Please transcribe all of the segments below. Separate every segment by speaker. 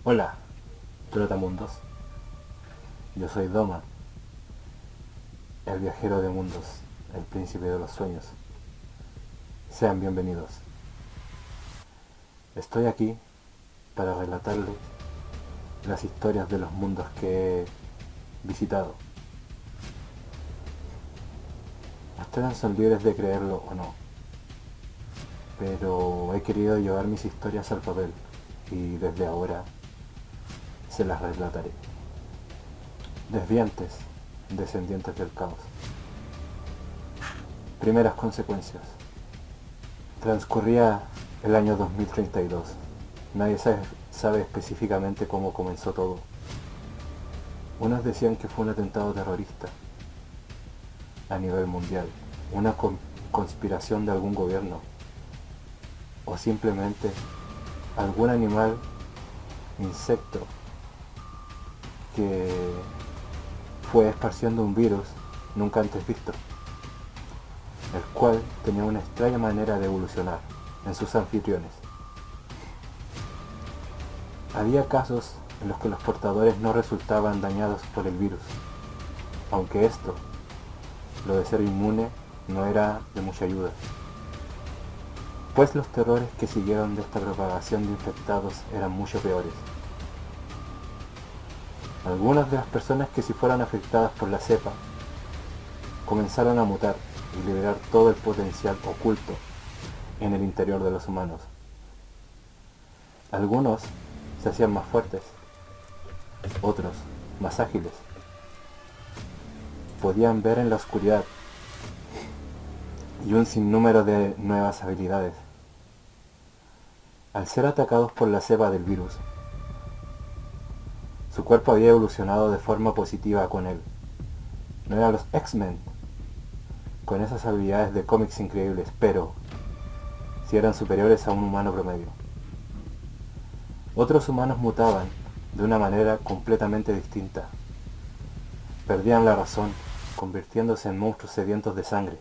Speaker 1: Hola, Trotamundos. Yo soy Doma, el viajero de mundos, el príncipe de los sueños. Sean bienvenidos. Estoy aquí para relatarles las historias de los mundos que he visitado. Ustedes son libres de creerlo o no, pero he querido llevar mis historias al papel y desde ahora se las relataré. Desviantes, descendientes del caos. Primeras consecuencias. Transcurría el año 2032. Nadie sabe específicamente cómo comenzó todo. Unos decían que fue un atentado terrorista a nivel mundial, una conspiración de algún gobierno, o simplemente algún animal, insecto, que fue esparciendo un virus nunca antes visto, el cual tenía una extraña manera de evolucionar en sus anfitriones. Había casos en los que los portadores no resultaban dañados por el virus, aunque esto, lo de ser inmune, no era de mucha ayuda, pues los terrores que siguieron de esta propagación de infectados eran mucho peores. Algunas de las personas que sí fueron afectadas por la cepa comenzaron a mutar y liberar todo el potencial oculto en el interior de los humanos. Algunos se hacían más fuertes, otros más ágiles. Podían ver en la oscuridad y un sinnúmero de nuevas habilidades. Al ser atacados por la cepa del virus, su cuerpo había evolucionado de forma positiva con él. No eran los X-Men con esas habilidades de cómics increíbles, pero sí eran superiores a un humano promedio. Otros humanos mutaban de una manera completamente distinta. Perdían la razón, convirtiéndose en monstruos sedientos de sangre.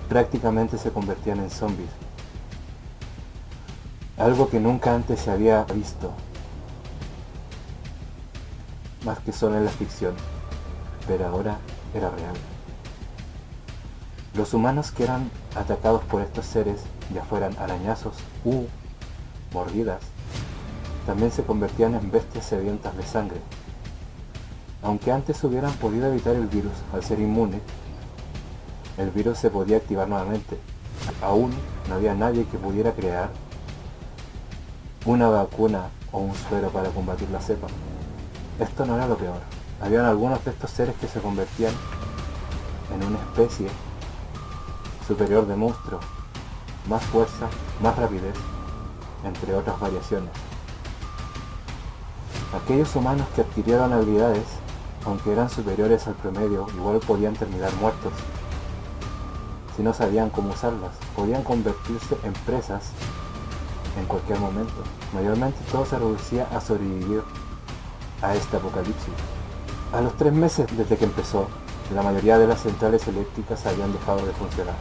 Speaker 1: Prácticamente se convertían en zombies. Algo que nunca antes se había visto, más que solo en la ficción, pero ahora era real. Los humanos que eran atacados por estos seres, ya fueran arañazos u mordidas, también se convertían en bestias sedientas de sangre. Aunque antes hubieran podido evitar el virus al ser inmune, el virus se podía activar nuevamente. Aún no había nadie que pudiera crear una vacuna o un suero para combatir la cepa. Esto no era lo peor. Habían algunos de estos seres que se convertían en una especie superior de monstruo, más fuerza, más rapidez, entre otras variaciones. Aquellos humanos que adquirieron habilidades, aunque eran superiores al promedio, igual podían terminar muertos. Si no sabían cómo usarlas, podían convertirse en presas en cualquier momento. Mayormente todo se reducía a sobrevivir a este apocalipsis. A los 3 meses desde que empezó, la mayoría de las centrales eléctricas habían dejado de funcionar.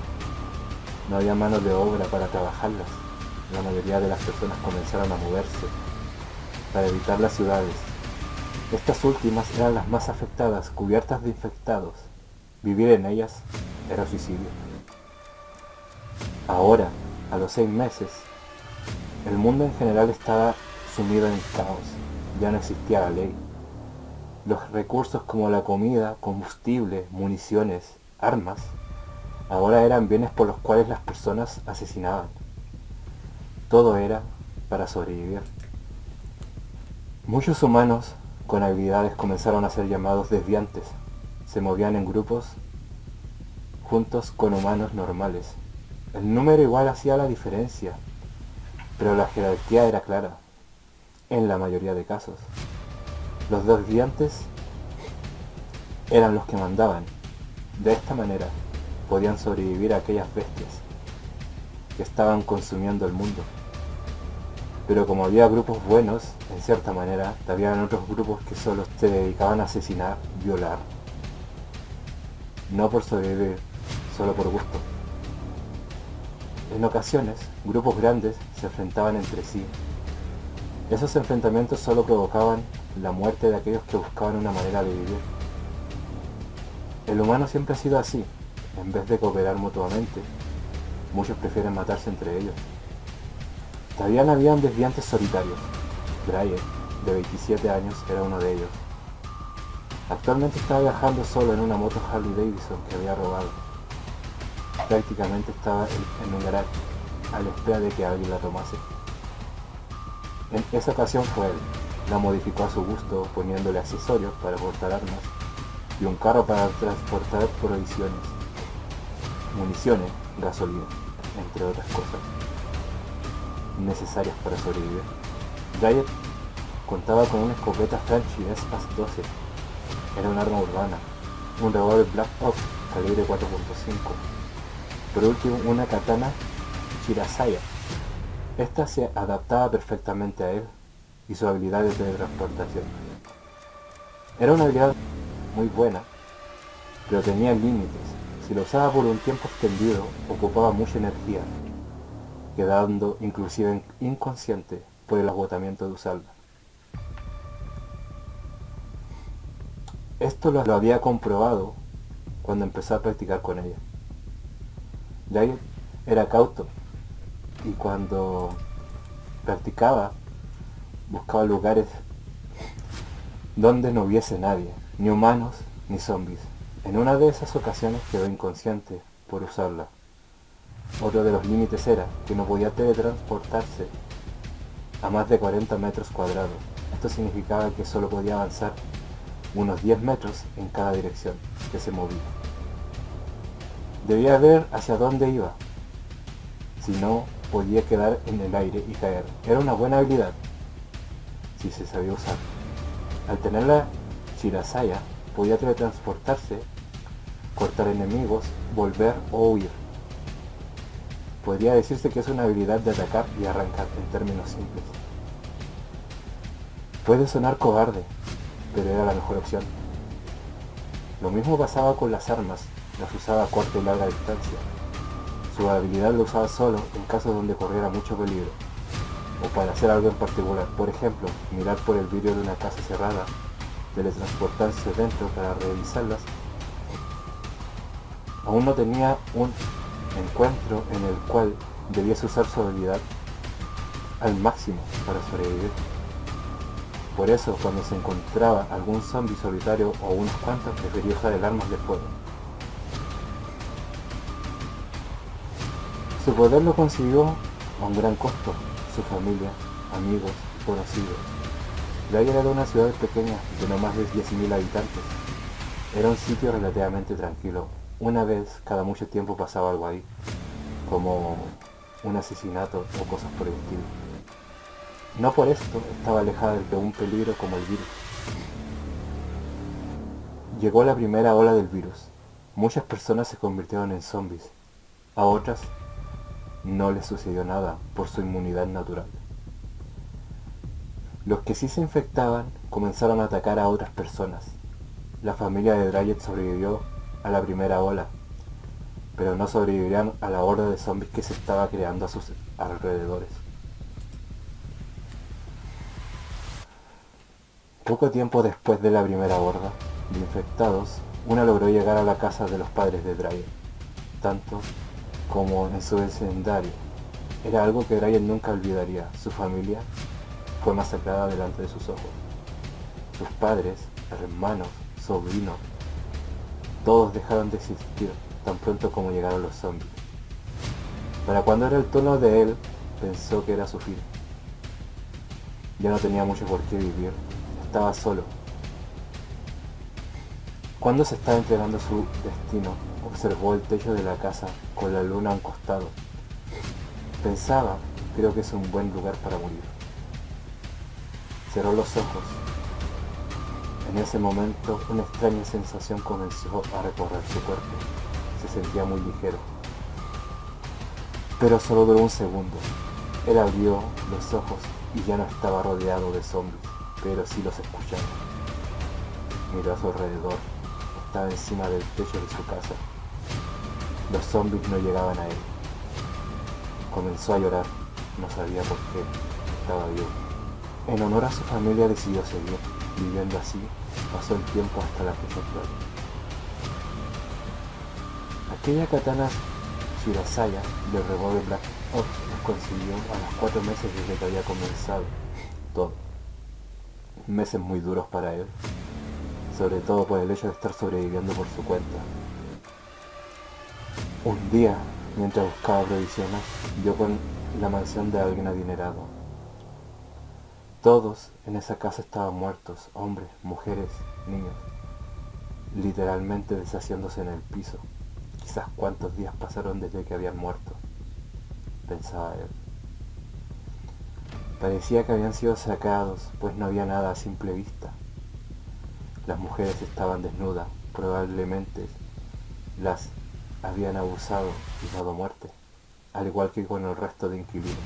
Speaker 1: No había mano de obra para trabajarlas. La mayoría de las personas comenzaron a moverse para evitar las ciudades. Estas últimas eran las más afectadas, cubiertas de infectados. Vivir en ellas era suicidio. Ahora, a los 6 meses, el mundo en general estaba sumido en caos. Ya no existía la ley. Los recursos como la comida, combustible, municiones, armas, ahora eran bienes por los cuales las personas asesinaban. Todo era para sobrevivir. Muchos humanos con habilidades comenzaron a ser llamados desviantes. Se movían en grupos juntos con humanos normales. El número igual hacía la diferencia, pero la jerarquía era clara, en la mayoría de casos. Los desviantes eran los que mandaban. De esta manera podían sobrevivir a aquellas bestias que estaban consumiendo el mundo. Pero como había grupos buenos, en cierta manera, había otros grupos que solo se dedicaban a asesinar, violar. No por sobrevivir, solo por gusto. En ocasiones, grupos grandes se enfrentaban entre sí, Esos enfrentamientos solo provocaban la muerte de aquellos que buscaban una manera de vivir. El humano siempre ha sido así. En vez de cooperar mutuamente, muchos prefieren matarse entre ellos. También habían desviantes solitarios. Dryer, de 27 años, era uno de ellos. Actualmente estaba viajando solo en una moto Harley Davidson que había robado. Prácticamente estaba en un garaje, a la espera de que alguien la tomase. En esa ocasión fue él. La modificó a su gusto, poniéndole accesorios para portar armas y un carro para transportar provisiones, municiones, gasolina, entre otras cosas necesarias para sobrevivir. Dryer contaba con una escopeta Franchi Espas 12. Era un arma urbana, un revólver Black Ops calibre 4.5. Por último, una katana Shirasaya. Esta se adaptaba perfectamente a él y su habilidad de teletransportación. Era una habilidad muy buena, pero tenía límites. Si lo usaba por un tiempo extendido, ocupaba mucha energía, quedando inclusive inconsciente por el agotamiento de usarla. Esto lo había comprobado cuando empezó a practicar con ella. Dryer era cauto y cuando practicaba buscaba lugares donde no hubiese nadie, ni humanos ni zombies. En una de esas ocasiones quedó inconsciente por usarla. Otro de los límites era que no podía teletransportarse a más de 40 metros cuadrados. Esto significaba que solo podía avanzar unos 10 metros en cada dirección que se movía. Debía ver hacia dónde iba, si no podía quedar en el aire y caer. Era una buena habilidad si se sabía usar. Al tener la Shirasaya podía teletransportarse, cortar enemigos, volver o huir. Podría decirse que es una habilidad de atacar y arrancar en términos simples. Puede sonar cobarde, pero era la mejor opción. Lo mismo pasaba con las armas, las usaba a corta y larga distancia. Su habilidad lo usaba solo en casos donde corriera mucho peligro, o para hacer algo en particular. Por ejemplo, mirar por el vidrio de una casa cerrada, teletransportarse dentro para revisarlas. Aún no tenía un encuentro en el cual debiese usar su habilidad al máximo para sobrevivir. Por eso, cuando se encontraba algún zombie solitario o unos cuantos, prefería usar el arma de fuego. Su poder lo consiguió a un gran costo. Su familia, amigos, conocidos. Dryer era una ciudad pequeña de no más de 10.000 habitantes. Era un sitio relativamente tranquilo. Una vez cada mucho tiempo pasaba algo ahí, como un asesinato o cosas por el estilo. No por esto estaba alejada de un peligro como el virus. Llegó la primera ola del virus. Muchas personas se convirtieron en zombies. A otras no les sucedió nada por su inmunidad natural. Los que sí se infectaban comenzaron a atacar a otras personas. La familia de Dryer sobrevivió a la primera ola, pero no sobrevivirían a la horda de zombies que se estaba creando a sus alrededores. Poco tiempo después de la primera horda de infectados, una logró llegar a la casa de los padres de Dryer, tanto como en su vecindario. Era algo que Dryer nunca olvidaría. Su familia fue masacrada delante de sus ojos. Sus padres, hermanos, sobrinos, todos dejaron de existir tan pronto como llegaron los zombies. Para cuando era el turno de él, pensó que era su fin. Ya no tenía mucho por qué vivir. Estaba solo. Cuando se estaba entregando a su destino, observó el techo de la casa con la luna a un costado. Pensaba, creo que es un buen lugar para morir. Cerró los ojos. En ese momento, una extraña sensación comenzó a recorrer su cuerpo. Se sentía muy ligero. Pero solo duró un segundo. Él abrió los ojos y ya no estaba rodeado de zombies, pero sí los escuchaba. Miró a su alrededor. Estaba encima del techo de su casa. Los zombies no llegaban a él. Comenzó a llorar. No sabía por qué. Estaba vivo. En honor a su familia decidió seguir, viviendo así, pasó el tiempo hasta la fecha actual. Aquella katana Shirasaya del revólver Black Ops los consiguió a los 4 meses desde que había comenzado todo. Meses muy duros para él, sobre todo por el hecho de estar sobreviviendo por su cuenta. Un día, mientras buscaba provisiones, dio con la mansión de alguien adinerado. Todos en esa casa estaban muertos, hombres, mujeres, niños, literalmente deshaciéndose en el piso. Quizás cuántos días pasaron desde que habían muerto, pensaba él. Parecía que habían sido sacados, pues no había nada a simple vista. Las mujeres estaban desnudas, probablemente las habían abusado y dado muerte, al igual que con el resto de inquilinos.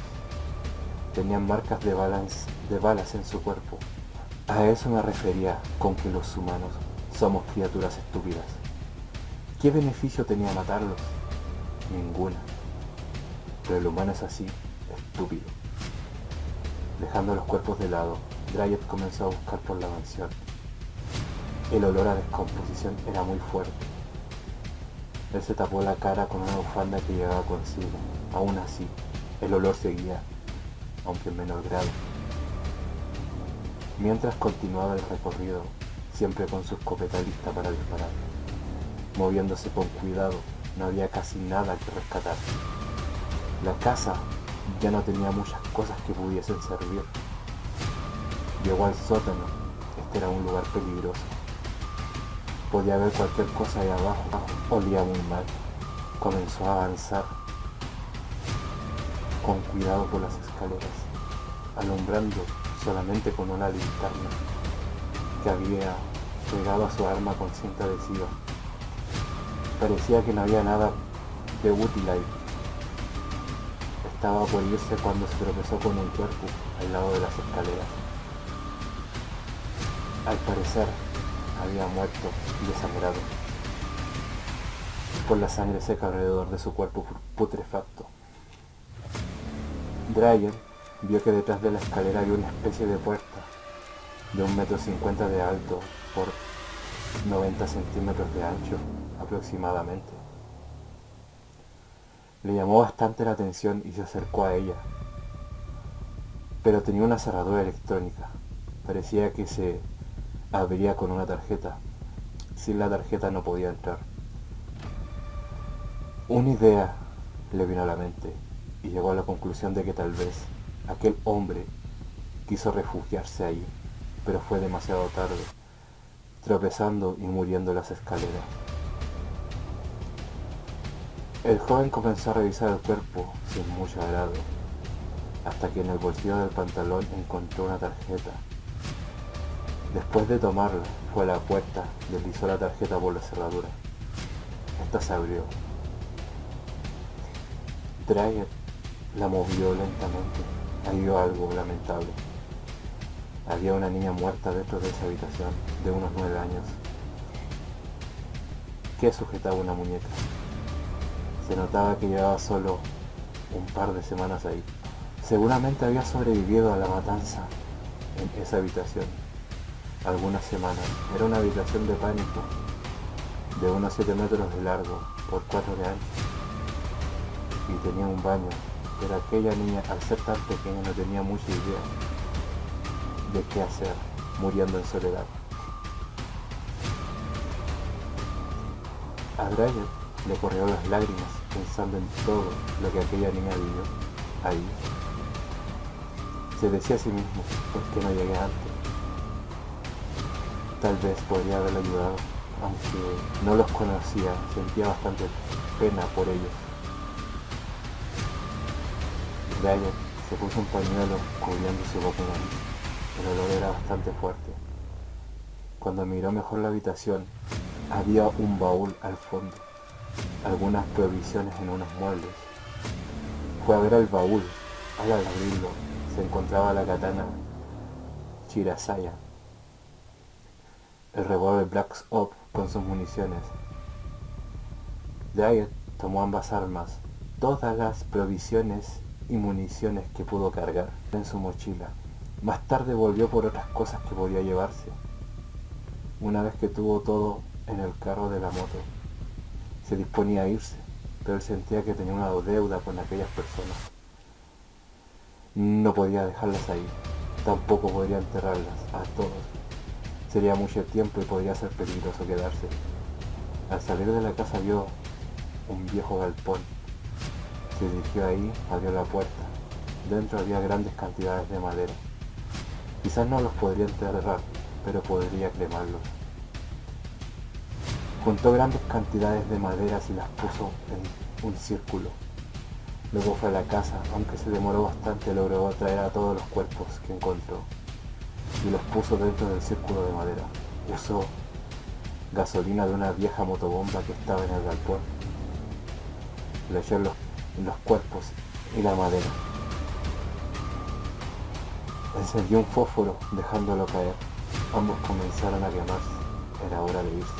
Speaker 1: Tenían marcas de balas en su cuerpo. A eso me refería con que los humanos somos criaturas estúpidas. ¿Qué beneficio tenía matarlos? Ninguna. Pero el humano es así, estúpido. Dejando los cuerpos de lado, Dryad comenzó a buscar por la mansión. El olor a descomposición era muy fuerte. Él se tapó la cara con una bufanda que llevaba consigo. Aún así, el olor seguía, aunque en menor grado. Mientras continuaba el recorrido, siempre con su escopeta lista para disparar. Moviéndose con cuidado, no había casi nada que rescatar. La casa ya no tenía muchas cosas que pudiesen servir. Llegó al sótano. Este era un lugar peligroso. Podía ver cualquier cosa ahí abajo. Olía muy mal. Comenzó a avanzar con cuidado por las escaleras, alumbrando solamente con una linterna que había pegado a su arma con cinta adhesiva. Parecía que no había nada de útil ahí. Estaba por irse cuando se tropezó con un cuerpo al lado de las escaleras. Al parecer, había muerto desangrado por la sangre seca alrededor de su cuerpo putrefacto. Dryad vio que detrás de la escalera había una especie de puerta de 1,50 m de alto por 90 centímetros de ancho aproximadamente. Le llamó bastante la atención y se acercó a ella, pero tenía una cerradura electrónica. Parecía que se abría con una tarjeta. Sin la tarjeta no podía entrar. Una idea le vino a la mente y llegó a la conclusión de que tal vez aquel hombre quiso refugiarse ahí, pero fue demasiado tarde, tropezando y muriendo en las escaleras. El joven comenzó a revisar el cuerpo sin mucho agrado, hasta que en el bolsillo del pantalón encontró una tarjeta. Después de tomarla, fue a la puerta, deslizó la tarjeta por la cerradura. Esta se abrió. Dryad la movió lentamente. Ahí vio algo lamentable. Había una niña muerta dentro de esa habitación, de unos 9 años, que sujetaba una muñeca. Se notaba que llevaba solo un par de semanas ahí. Seguramente había sobrevivido a la matanza en esa habitación. Algunas semanas. Era una habitación de pánico, de unos 7 metros de largo por 4 de ancho. Y tenía un baño, pero aquella niña, al ser tan pequeña, no tenía mucha idea de qué hacer, muriendo en soledad. A Dryad le corrieron las lágrimas pensando en todo lo que aquella niña vivió ahí. Se decía a sí mismo, ¿por qué no llegué antes? Tal vez podría haberle ayudado, aunque no los conocía, sentía bastante pena por ellos. Dryad se puso un pañuelo cubriendo su boca y nariz. El olor era bastante fuerte. Cuando miró mejor la habitación, había un baúl al fondo, algunas provisiones en unos muebles. Fue a ver el baúl. Al abrirlo, se encontraba la katana Shirasaya, el revólver Black Ops con sus municiones. Dryad tomó ambas armas, todas las provisiones y municiones que pudo cargar en su mochila, Más tarde volvió por otras cosas que podía llevarse. Una vez que tuvo todo en el carro de la moto, se disponía a irse, pero él sentía que tenía una deuda con aquellas personas. No podía dejarlas ahí, tampoco podría enterrarlas a todos. Sería mucho tiempo y podría ser peligroso quedarse. Al salir de la casa vio un viejo galpón. Se dirigió ahí, abrió la puerta. Dentro había grandes cantidades de madera. Quizás no los podría enterrar, pero podría cremarlos. Juntó grandes cantidades de maderas y las puso en un círculo. Luego fue a la casa, aunque se demoró bastante, logró traer a todos los cuerpos que encontró y los puso dentro del círculo de madera. Usó gasolina de una vieja motobomba que estaba en el galpón. Le echó en los cuerpos y la madera. Encendió un fósforo dejándolo caer. Ambos comenzaron a quemarse. Era hora de irse.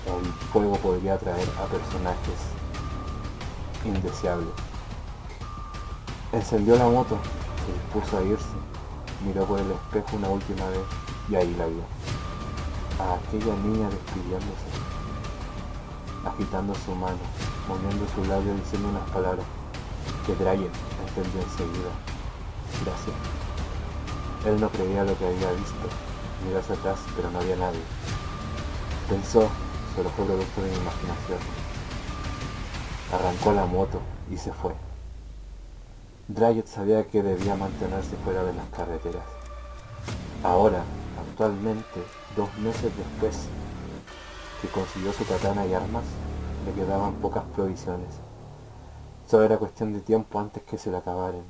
Speaker 1: El fuego podría atraer a personajes indeseables. Encendió la moto, se dispuso a irse. Miró por el espejo una última vez y ahí la vio. A aquella niña despidiéndose, agitando su mano, moviendo su labio diciendo unas palabras que Dryadd entendió enseguida. Gracias. Él no creía lo que había visto. Miró hacia atrás, pero no había nadie. Pensó, solo fue producto de mi imaginación. Arrancó la moto y se fue. Dryadd sabía que debía mantenerse fuera de las carreteras. Ahora, actualmente, 2 meses después que consiguió su katana y armas, le quedaban pocas provisiones. Solo era cuestión de tiempo antes que se le acabaran.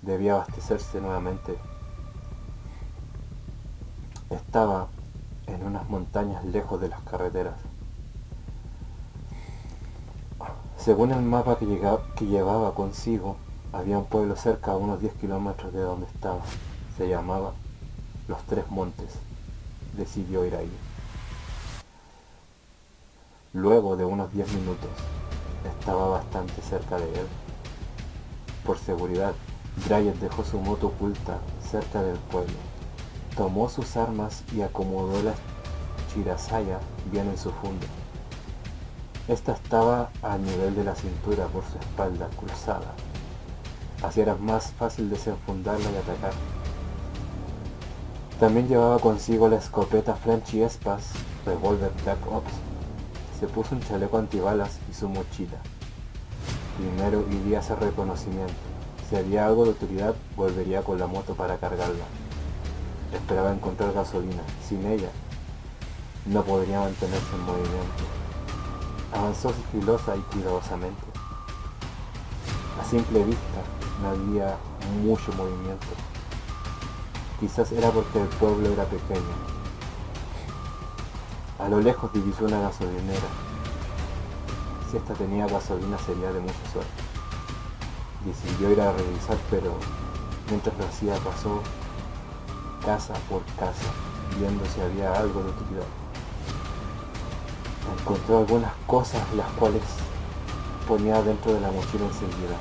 Speaker 1: Debía abastecerse nuevamente. Estaba en unas montañas lejos de las carreteras. Según el mapa que llevaba consigo, había un pueblo cerca a unos 10 kilómetros de donde estaba. Se llamaba Los Tres Montes. Decidió ir ahí. Luego de unos 10 minutos, estaba bastante cerca de él. Por seguridad, Dryadd dejó su moto oculta cerca del pueblo. Tomó sus armas y acomodó la chirasaya bien en su funda. Esta estaba a nivel de la cintura por su espalda cruzada. Así era más fácil desenfundarla y atacar. También llevaba consigo la escopeta Frenchy Espas Revolver Black Ops. Se puso un chaleco antibalas y su mochila. Primero iría a hacer reconocimiento. Si había algo de utilidad, volvería con la moto para cargarla. Esperaba encontrar gasolina. Sin ella, no podría mantenerse en movimiento. Avanzó sigilosa y cuidadosamente. A simple vista, no había mucho movimiento. Quizás era porque el pueblo era pequeño. A lo lejos divisó una gasolinera. Si esta tenía gasolina sería de mucha suerte. Decidió ir a revisar, pero mientras lo hacía pasó casa por casa, viendo si había algo de utilidad. Encontró algunas cosas las cuales ponía dentro de la mochila enseguida.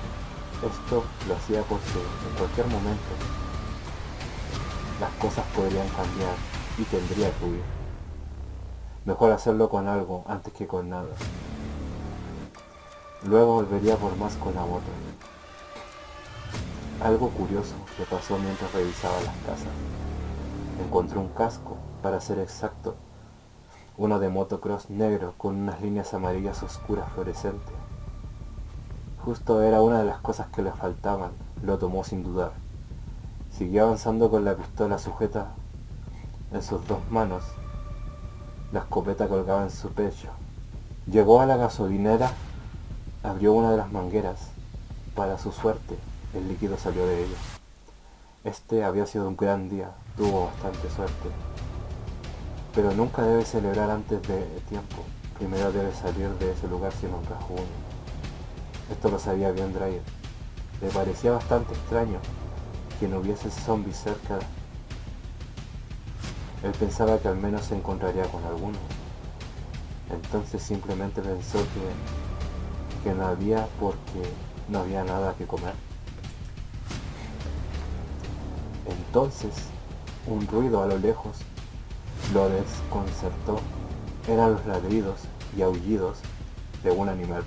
Speaker 1: Esto lo hacía porque en cualquier momento las cosas podrían cambiar y tendría que huir. Mejor hacerlo con algo antes que con nada. Luego volvería por más con la moto. Algo curioso le pasó mientras revisaba las casas. Encontró un casco, para ser exacto, uno de motocross negro con unas líneas amarillas oscuras fluorescentes. Justo era una de las cosas que le faltaban. Lo tomó sin dudar. Siguió avanzando con la pistola sujeta en sus 2 manos. La escopeta colgaba en su pecho. Llegó a la gasolinera, abrió una de las mangueras. Para su suerte, el líquido salió de ella. Este había sido un gran día, tuvo bastante suerte. Pero nunca debe celebrar antes de tiempo. Primero debe salir de ese lugar sin un rasguño. Esto lo sabía bien Dryadd. Le parecía bastante extraño que no hubiese zombies cerca. Él pensaba que al menos se encontraría con alguno. Entonces simplemente pensó que no había porque no había nada que comer. Entonces, un ruido a lo lejos lo desconcertó. Eran los ladridos y aullidos de un animal.